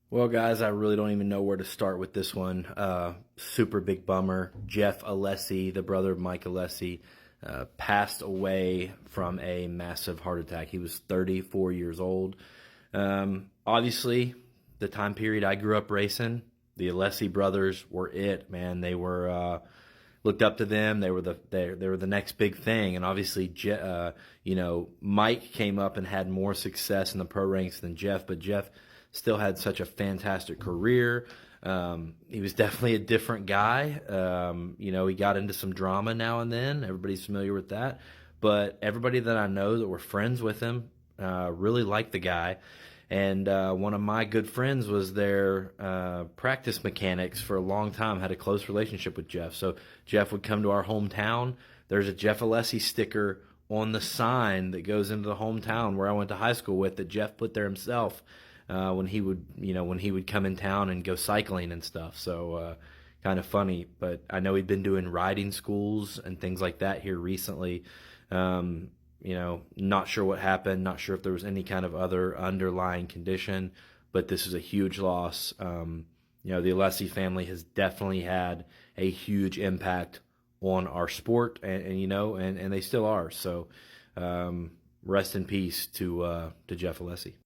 Well, guys, I really don't even know where to start with this one. Super big bummer. Jeff Alessi, the brother of Mike Alessi, passed away from a massive heart attack. He was 34 years old. Obviously, the time period I grew up racing, the Alessi brothers were it, man. They were looked up to them. They were the next big thing. And obviously, Mike came up and had more success in the pro ranks than Jeff, but Jeff still had such a fantastic career. He was definitely a different guy. He got into some drama now and then. Everybody's familiar with that. But everybody that I know that were friends with him really liked the guy. And one of my good friends was their practice mechanics for a long time, had a close relationship with Jeff. So Jeff would come to our hometown. There's a Jeff Alessi sticker on the sign that goes into the hometown where I went to high school with that Jeff put there himself when he would come in town and go cycling and stuff. So kind of funny. But I know he'd been doing riding schools and things like that here recently. Not sure what happened, not sure if there was any kind of other underlying condition, but this is a huge loss. The Alessi family has definitely had a huge impact on our sport, and they still are. So rest in peace to Jeff Alessi.